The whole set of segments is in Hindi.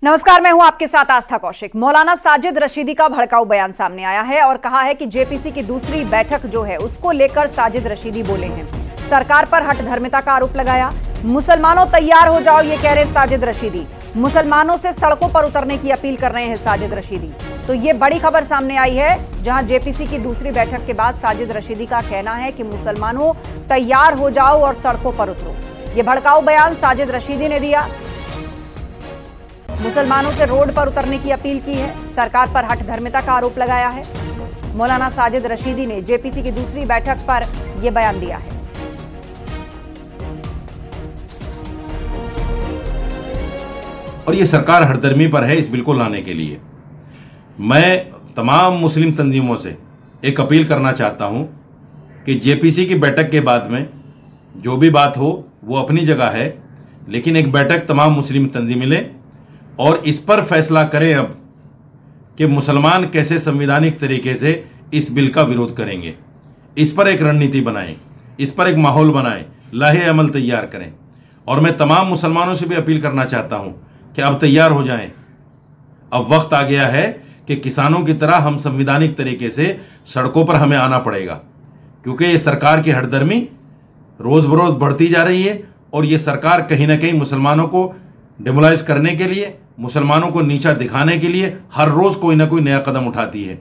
नमस्कार, मैं हूं आपके साथ आस्था कौशिक। मौलाना साजिद रशीदी का भड़काऊ बयान सामने आया है और कहा है कि जेपीसी की दूसरी बैठक जो है उसको लेकर साजिद रशीदी बोले हैं। सरकार पर हठधर्मिता का आरोप लगाया। मुसलमानों तैयार हो जाओ, ये कह रहे साजिद रशीदी। मुसलमानों से सड़कों पर उतरने की अपील कर रहे हैं साजिद रशीदी। तो ये बड़ी खबर सामने आई है, जहां जेपीसी की दूसरी बैठक के बाद साजिद रशीदी का कहना है कि मुसलमानों तैयार हो जाओ और सड़कों पर उतरो। ये भड़काऊ बयान साजिद रशीदी ने दिया। मुसलमानों से रोड पर उतरने की अपील की है। सरकार पर हठधर्मिता का आरोप लगाया है। मौलाना साजिद रशीदी ने जेपीसी की दूसरी बैठक पर यह बयान दिया है। और ये सरकार हठधर्मी पर है इस बिल को लाने के लिए। मैं तमाम मुस्लिम तंजीमों से एक अपील करना चाहता हूं कि जेपीसी की बैठक के बाद में जो भी बात हो वो अपनी जगह है, लेकिन एक बैठक तमाम मुस्लिम तंजीमें लें और इस पर फैसला करें अब कि मुसलमान कैसे संवैधानिक तरीके से इस बिल का विरोध करेंगे। इस पर एक रणनीति बनाएं, इस पर एक माहौल बनाएं, लाहे अमल तैयार करें। और मैं तमाम मुसलमानों से भी अपील करना चाहता हूं कि अब तैयार हो जाएं। अब वक्त आ गया है कि किसानों की तरह हम संवैधानिक तरीके से सड़कों पर हमें आना पड़ेगा, क्योंकि ये सरकार की हठधर्मी रोज बरोज बढ़ती जा रही है और ये सरकार कहीं ना कहीं मुसलमानों को डिमोलाइज करने के लिए, मुसलमानों को नीचा दिखाने के लिए हर रोज कोई ना कोई नया कदम उठाती है।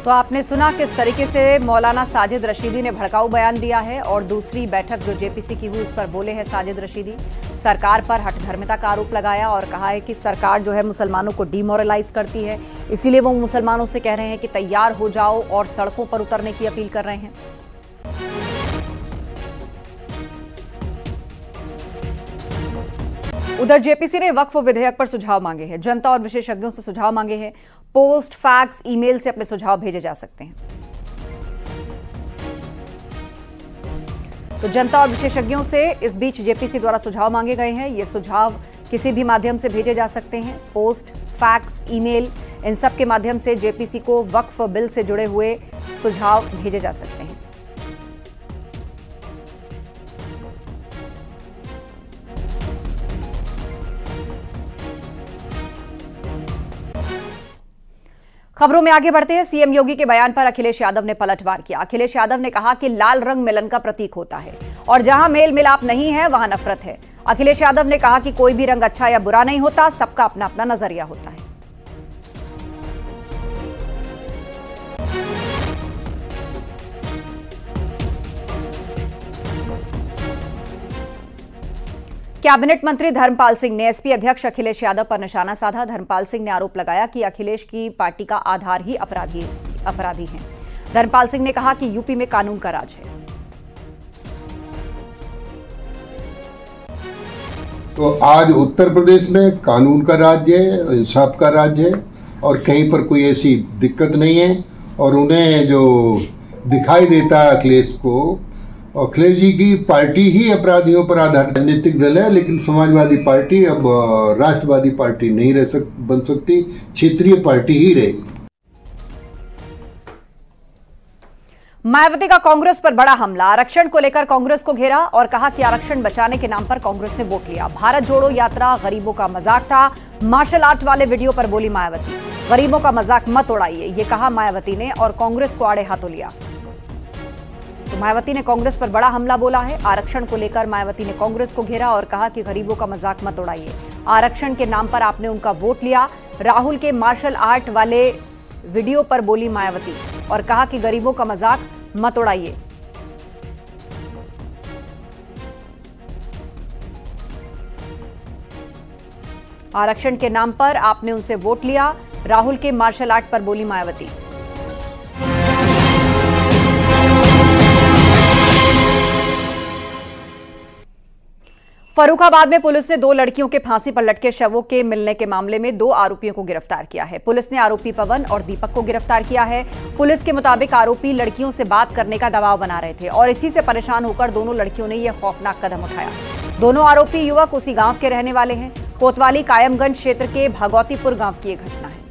तो आपने सुना किस तरीके से मौलाना साजिद रशीदी ने भड़काऊ बयान दिया है और दूसरी बैठक जो जेपीसी की हुई उस पर बोले हैं साजिद रशीदी। सरकार पर हठधर्मिता का आरोप लगाया और कहा है कि सरकार जो है मुसलमानों को डिमोरलाइज करती है, इसीलिए वो मुसलमानों से कह रहे हैं कि तैयार हो जाओ और सड़कों पर उतरने की अपील कर रहे हैं। उधर जेपीसी ने वक्फ विधेयक पर सुझाव मांगे हैं। जनता और विशेषज्ञों से सुझाव मांगे हैं। पोस्ट, फैक्स, ईमेल से अपने सुझाव भेजे जा सकते हैं। तो जनता और विशेषज्ञों से इस बीच जेपीसी द्वारा सुझाव मांगे गए हैं। ये सुझाव किसी भी माध्यम से भेजे जा सकते हैं। पोस्ट, फैक्स, ईमेल, इन सब के माध्यम से जेपीसी को वक्फ बिल से जुड़े हुए सुझाव भेजे जा सकते हैं। खबरों में आगे बढ़ते हैं। सीएम योगी के बयान पर अखिलेश यादव ने पलटवार किया। अखिलेश यादव ने कहा कि लाल रंग मिलन का प्रतीक होता है और जहां मेल मिलाप नहीं है वहां नफरत है। अखिलेश यादव ने कहा कि कोई भी रंग अच्छा या बुरा नहीं होता, सबका अपना अपना नजरिया होता है। कैबिनेट मंत्री धर्मपाल सिंह ने एसपी अध्यक्ष अखिलेश यादव पर निशाना साधा। धर्मपाल सिंह ने आरोप लगाया कि अखिलेश की पार्टी का आधार ही अपराधी हैं। धर्मपाल सिंह ने कहा कि यूपी में कानून का राज है। तो आज उत्तर प्रदेश में कानून का राज्य है, इंसाफ का राज्य है और कहीं पर कोई ऐसी दिक्कत नहीं है। और उन्हें जो दिखाई देता है अखिलेश को, अखिलेश जी की पार्टी ही अपराधियों पर आधारित राजनीतिक दल है, लेकिन समाजवादी पार्टी अब राष्ट्रवादी पार्टी नहीं बन सकती, क्षेत्रीय पार्टी ही रहेगी। मायावती का कांग्रेस पर बड़ा हमला। आरक्षण को लेकर कांग्रेस को घेरा और कहा कि आरक्षण बचाने के नाम पर कांग्रेस ने वोट लिया। भारत जोड़ो यात्रा गरीबों का मजाक था। मार्शल आर्ट वाले वीडियो पर बोली मायावती, गरीबों का मजाक मत उड़ाइए, ये कहा मायावती ने और कांग्रेस को आड़े हाथों लिया। तो मायावती ने कांग्रेस पर बड़ा हमला बोला है। आरक्षण को लेकर मायावती ने कांग्रेस को घेरा और कहा कि गरीबों का मजाक मत उड़ाइए, आरक्षण के नाम पर आपने उनका वोट लिया। राहुल के मार्शल आर्ट वाले वीडियो पर बोली मायावती और कहा कि गरीबों का मजाक मत उड़ाइए। आरक्षण के नाम पर आपने उनसे वोट लिया, राहुल के मार्शल आर्ट पर बोली मायावती। फर्रुखाबाद में पुलिस ने 2 लड़कियों के फांसी पर लटके शवों के मिलने के मामले में 2 आरोपियों को गिरफ्तार किया है। पुलिस ने आरोपी पवन और दीपक को गिरफ्तार किया है। पुलिस के मुताबिक आरोपी लड़कियों से बात करने का दबाव बना रहे थे और इसी से परेशान होकर दोनों लड़कियों ने यह खौफनाक कदम उठाया। दोनों आरोपी युवक उसी गांव के रहने वाले हैं। कोतवाली कायमगंज क्षेत्र के भगौतीपुर गांव की यह घटना है।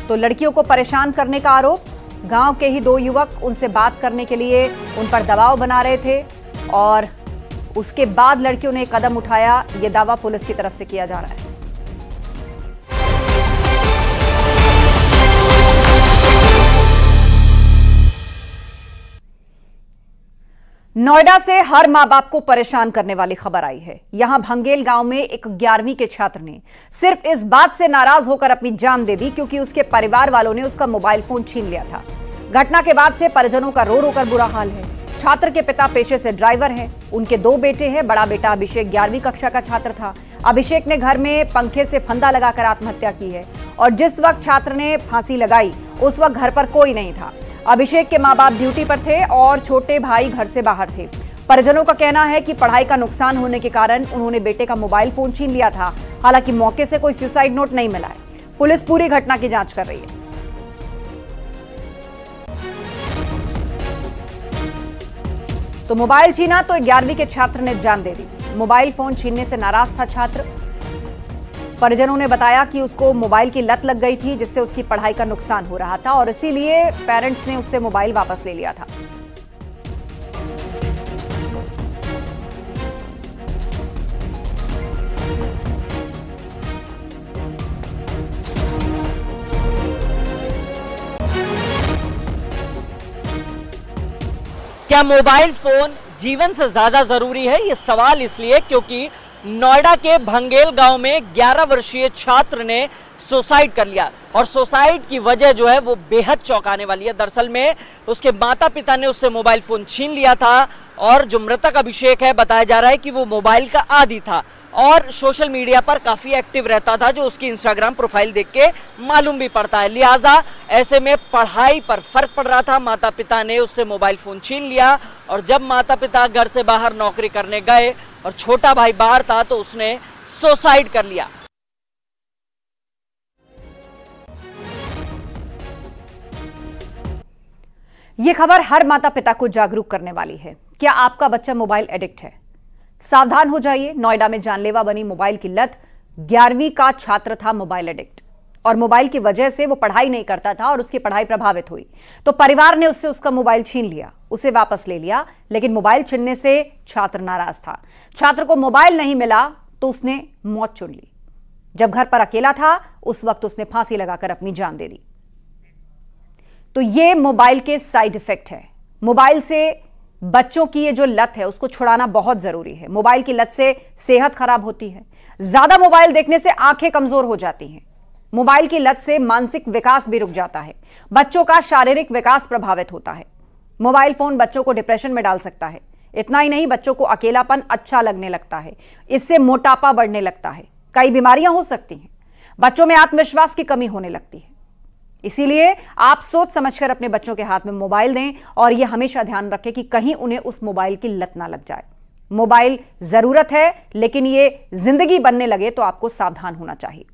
तो लड़कियों को परेशान करने का आरोप गांव के ही 2 युवक उनसे बात करने के लिए उन पर दबाव बना रहे थे और उसके बाद लड़कियों ने एक कदम उठाया। यह दावा पुलिस की तरफ से किया जा रहा है। नोएडा से हर मां बाप को परेशान करने वाली खबर आई है। यहां भंगेल गांव में एक 11वीं के छात्र ने सिर्फ इस बात से नाराज होकर अपनी जान दे दी क्योंकि उसके परिवार वालों ने उसका मोबाइल फोन छीन लिया था। घटना के बाद से परिजनों का रो रो कर बुरा हाल है। छात्र के पिता पेशे से ड्राइवर हैं। उनके 2 बेटे हैं। बड़ा बेटा अभिषेक 11वीं कक्षा का छात्र था। अभिषेक ने घर में पंखे से फंदा लगाकर आत्महत्या की है और जिस वक्त छात्र ने फांसी लगाई उस वक्त घर पर कोई नहीं था। अभिषेक के मां बाप ड्यूटी पर थे और छोटे भाई घर से बाहर थे। परिजनों का कहना है कि पढ़ाई का नुकसान होने के कारण उन्होंने बेटे का मोबाइल फोन छीन लिया था। हालांकि मौके से कोई सुसाइड नोट नहीं मिला है। पुलिस पूरी घटना की जांच कर रही है। तो मोबाइल छीना तो 11वीं के छात्र ने जान दे दी। मोबाइल फोन छीनने से नाराज था छात्र। परिजनों ने बताया कि उसको मोबाइल की लत लग गई थी जिससे उसकी पढ़ाई का नुकसान हो रहा था और इसीलिए पेरेंट्स ने उससे मोबाइल वापस ले लिया था। क्या मोबाइल फोन जीवन से ज्यादा जरूरी है? ये सवाल इसलिए क्योंकि नोएडा के भंगेल गांव में 11 वर्षीय छात्र ने सुसाइड कर लिया और सुसाइड की वजह जो है वो बेहद चौंकाने वाली है। दरअसल में उसके माता पिता ने उससे मोबाइल फोन छीन लिया था और जो मृतक अभिषेक है बताया जा रहा है कि वो मोबाइल का आदी था और सोशल मीडिया पर काफी एक्टिव रहता था, जो उसकी इंस्टाग्राम प्रोफाइल देख के मालूम भी पड़ता है। लिहाजा ऐसे में पढ़ाई पर फर्क पड़ रहा था। माता पिता ने उससे मोबाइल फोन छीन लिया और जब माता पिता घर से बाहर नौकरी करने गए और छोटा भाई बाहर था तो उसने सुसाइड कर लिया। यह खबर हर माता पिता को जागरूक करने वाली है। क्या आपका बच्चा मोबाइल एडिक्ट है? सावधान हो जाइए। नोएडा में जानलेवा बनी मोबाइल की लत। 11वीं का छात्र था मोबाइल एडिक्ट और मोबाइल की वजह से वो पढ़ाई नहीं करता था और उसकी पढ़ाई प्रभावित हुई तो परिवार ने उससे उसका मोबाइल छीन लिया, उसे वापस ले लिया। लेकिन मोबाइल छीनने से छात्र नाराज था। छात्र को मोबाइल नहीं मिला तो उसने मौत चुन ली। जब घर पर अकेला था उस वक्त उसने फांसी लगाकर अपनी जान दे दी। तो ये मोबाइल के साइड इफेक्ट है। मोबाइल से बच्चों की ये जो लत है उसको छुड़ाना बहुत जरूरी है। मोबाइल की लत से सेहत खराब होती है। ज्यादा मोबाइल देखने से आंखें कमजोर हो जाती हैं। मोबाइल की लत से मानसिक विकास भी रुक जाता है। बच्चों का शारीरिक विकास प्रभावित होता है। मोबाइल फोन बच्चों को डिप्रेशन में डाल सकता है। इतना ही नहीं, बच्चों को अकेलापन अच्छा लगने लगता है। इससे मोटापा बढ़ने लगता है। कई बीमारियां हो सकती हैं। बच्चों में आत्मविश्वास की कमी होने लगती है। इसीलिए आप सोच समझकर अपने बच्चों के हाथ में मोबाइल दें और यह हमेशा ध्यान रखें कि कहीं उन्हें उस मोबाइल की लत ना लग जाए। मोबाइल जरूरत है लेकिन ये जिंदगी बनने लगे तो आपको सावधान होना चाहिए।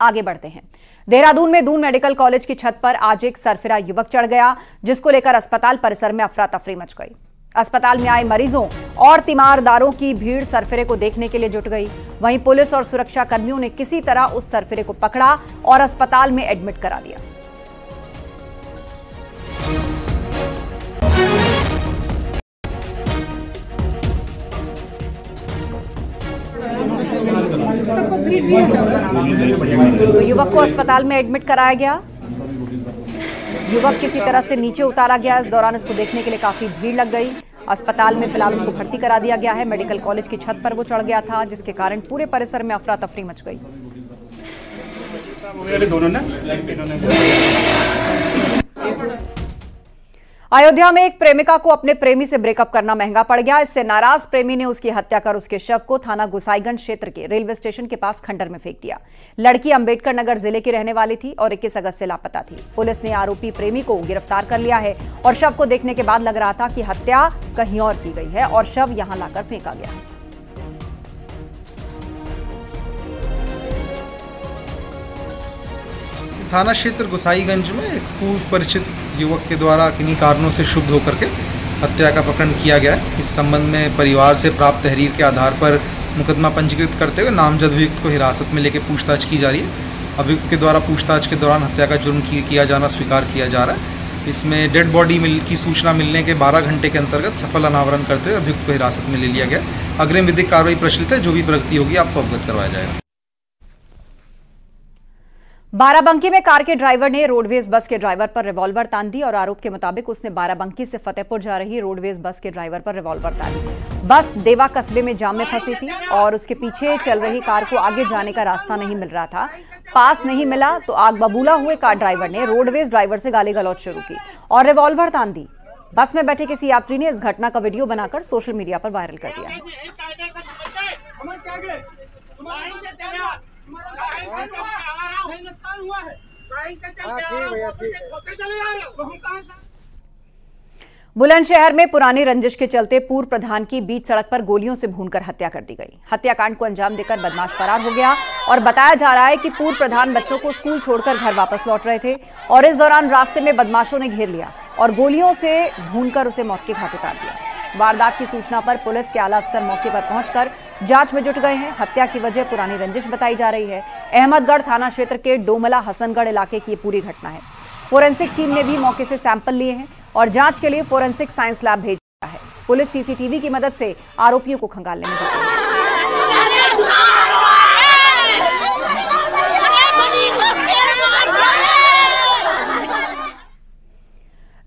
आगे बढ़ते हैं। देहरादून में दून मेडिकल कॉलेज की छत पर आज एक सरफिरा युवक चढ़ गया जिसको लेकर अस्पताल परिसर में अफरा तफरी मच गई। अस्पताल में आए मरीजों और तीमारदारों की भीड़ सरफिरे को देखने के लिए जुट गई। वहीं पुलिस और सुरक्षा कर्मियों ने किसी तरह उस सरफिरे को पकड़ा और अस्पताल में एडमिट करा दिया। तो युवक को अस्पताल में एडमिट कराया गया। युवक किसी तरह से नीचे उतारा गया। इस दौरान इसको देखने के लिए काफी भीड़ लग गई। अस्पताल में फिलहाल उसको भर्ती करा दिया गया है। मेडिकल कॉलेज की छत पर वो चढ़ गया था जिसके कारण पूरे परिसर में अफरा तफरी मच गई। अयोध्या में एक प्रेमिका को अपने प्रेमी से ब्रेकअप करना महंगा पड़ गया। इससे नाराज प्रेमी ने उसकी हत्या कर उसके शव को थाना गोसाईगंज क्षेत्र के रेलवे स्टेशन के पास खंडर में फेंक दिया। लड़की अंबेडकर नगर जिले की रहने वाली थी और 21 अगस्त से लापता थी। पुलिस ने आरोपी प्रेमी को गिरफ्तार कर लिया है और शव को देखने के बाद लग रहा था कि हत्या कहीं और की गई है और शव यहां लाकर फेंका गया है। थाना क्षेत्र गोसाईगंज में एक पूर्व परिचित युवक के द्वारा किन्हीं कारणों से क्षुब्ध होकर के हत्या का प्रकरण किया गया है। इस संबंध में परिवार से प्राप्त तहरीर के आधार पर मुकदमा पंजीकृत करते हुए नामजद अभियुक्त को हिरासत में लेकर पूछताछ की जा रही है। अभियुक्त के द्वारा पूछताछ के दौरान हत्या का जुर्म किया जाना स्वीकार किया जा रहा है। इसमें डेड बॉडी की सूचना मिलने के 12 घंटे के अंतर्गत सफल अनावरण करते हुए अभियुक्त को हिरासत में ले लिया गया। अग्रिम विधिक कार्रवाई प्रचलित है, जो भी प्रगति होगी आपको अवगत करवाया जाएगा। बाराबंकी में कार के ड्राइवर ने रोडवेज बस के ड्राइवर पर रिवॉल्वर तान दी और आरोप के मुताबिक उसने बाराबंकी से फतेहपुर जा रही रोडवेज बस के ड्राइवर पर रिवॉल्वर तान दी। बस देवा कस्बे में जाम में फंसी थी और उसके पीछे चल रही कार को आगे जाने का रास्ता नहीं मिल रहा था। पास नहीं मिला तो आग बबूला हुए कार ड्राइवर ने रोडवेज ड्राइवर से गाली गलौज शुरू की और रिवॉल्वर तान दी। बस में बैठे किसी यात्री ने इस घटना का वीडियो बनाकर सोशल मीडिया पर वायरल कर दिया है। बुलंदशहर में पुरानी रंजिश के चलते पूर्व प्रधान की बीच सड़क पर गोलियों से भूनकर हत्या कर दी गई। हत्याकांड को अंजाम देकर बदमाश फरार हो गया और बताया जा रहा है कि पूर्व प्रधान बच्चों को स्कूल छोड़कर घर वापस लौट रहे थे और इस दौरान रास्ते में बदमाशों ने घेर लिया और गोलियों से भूनकर उसे मौत के घाट उतार दिया। वारदात की सूचना पर पुलिस के आला अफसर मौके पर पहुंचकर जांच में जुट गए हैं। हत्या की वजह पुरानी रंजिश बताई जा रही है। अहमदगढ़ थाना क्षेत्र के डोमला हसनगढ़ इलाके की ये पूरी घटना है। फोरेंसिक टीम ने भी मौके से सैंपल लिए हैं और जांच के लिए फोरेंसिक साइंस लैब भेजा है। पुलिस सीसीटीवी की मदद से आरोपियों को खंगालने में जुटी है।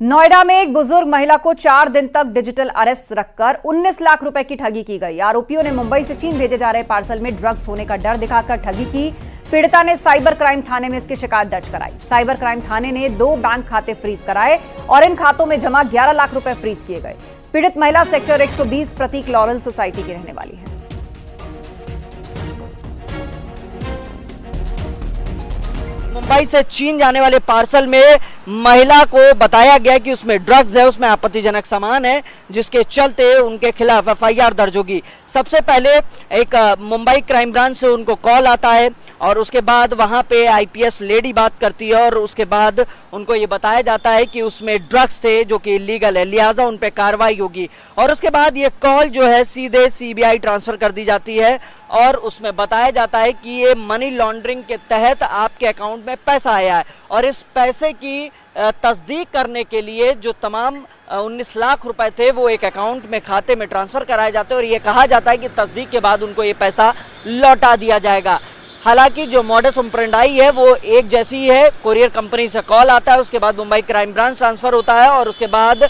नोएडा में एक बुजुर्ग महिला को 4 दिन तक डिजिटल अरेस्ट रखकर 19 लाख रुपए की ठगी की गई। आरोपियों ने मुंबई से चीन भेजे जा रहे पार्सल में ड्रग्स होने का डर दिखाकर ठगी की। पीड़िता ने साइबर क्राइम थाने में इसकी शिकायत दर्ज कराई। साइबर क्राइम थाने ने 2 बैंक खाते फ्रीज कराए और इन खातों में जमा 11 लाख रुपए फ्रीज किए गए। पीड़ित महिला सेक्टर 120 प्रतीक लॉरल सोसाइटी की रहने वाली है। मुंबई से चीन जाने वाले पार्सल में महिला को बताया गया कि उसमें ड्रग्स है, उसमें आपत्तिजनक सामान है, जिसके चलते उनके खिलाफ एफआईआर दर्ज होगी। सबसे पहले एक मुंबई क्राइम ब्रांच से उनको कॉल आता है और उसके बाद वहां पे आईपीएस लेडी बात करती है और उसके बाद उनको ये बताया जाता है कि उसमें ड्रग्स थे जो कि इलीगल है, लिहाजा उन पे कार्रवाई होगी। और उसके बाद ये कॉल जो है सीधे सीबीआई ट्रांसफर कर दी जाती है और उसमें बताया जाता है कि ये मनी लॉन्ड्रिंग के तहत आपके अकाउंट में पैसा आया है और इस पैसे की तस्दीक करने के लिए जो तमाम 19 लाख रुपए थे वो एक अकाउंट में खाते में ट्रांसफर कराए जाते हैं और ये कहा जाता है कि तस्दीक के बाद उनको ये पैसा लौटा दिया जाएगा। हालांकि जो मॉडस ऑपरेंडी है वो एक जैसी ही है। कुरियर कंपनी से कॉल आता है, उसके बाद मुंबई क्राइम ब्रांच ट्रांसफर होता है और उसके बाद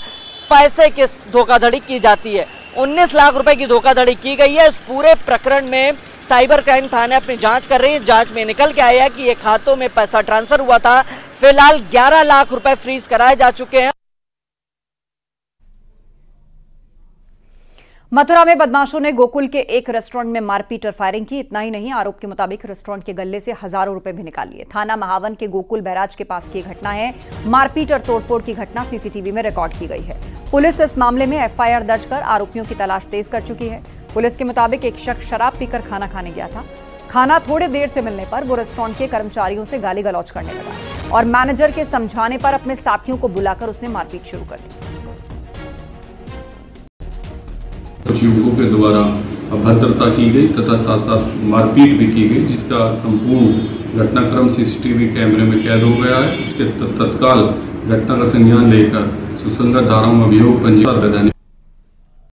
पैसे की धोखाधड़ी की जाती है। 19 लाख रुपए की धोखाधड़ी की गई है। इस पूरे प्रकरण में साइबर क्राइम थाने अपनी जांच कर रही है। जांच में निकल के आया कि ये खातों में पैसा ट्रांसफर हुआ था। फिलहाल 11 लाख रुपए फ्रीज कराए जा चुके हैं। मथुरा में बदमाशों ने गोकुल के एक रेस्टोरेंट में मारपीट और फायरिंग की। इतना ही नहीं, आरोप के मुताबिक रेस्टोरेंट के गल्ले से हजारों रुपए भी निकाल लिए। थाना महावन के गोकुल बैराज के पास की घटना है। मारपीट और तोड़फोड़ की घटना सीसीटीवी में रिकॉर्ड की गई है। पुलिस इस मामले में एफआईआर दर्ज कर आरोपियों की तलाश तेज कर चुकी है। पुलिस के मुताबिक एक शख्स शराब पीकर खाना खाने गया था। खाना थोड़ी देर से मिलने पर वो रेस्टोरेंट के कर्मचारियों से गाली गलौज करने लगा और मैनेजर के समझाने पर अपने साथियों को बुलाकर उसने मारपीट शुरू कर दी। कुछ युवकों के द्वारा अभद्रता की गई तथा साथ साथ मारपीट भी की गई, जिसका संपूर्ण घटनाक्रम सीसीटीवी कैमरे में कैद हो गया है। इसके तत्काल घटना का संज्ञान लेकर सुसंगत धाराओं में अभियोग पंजीबद्ध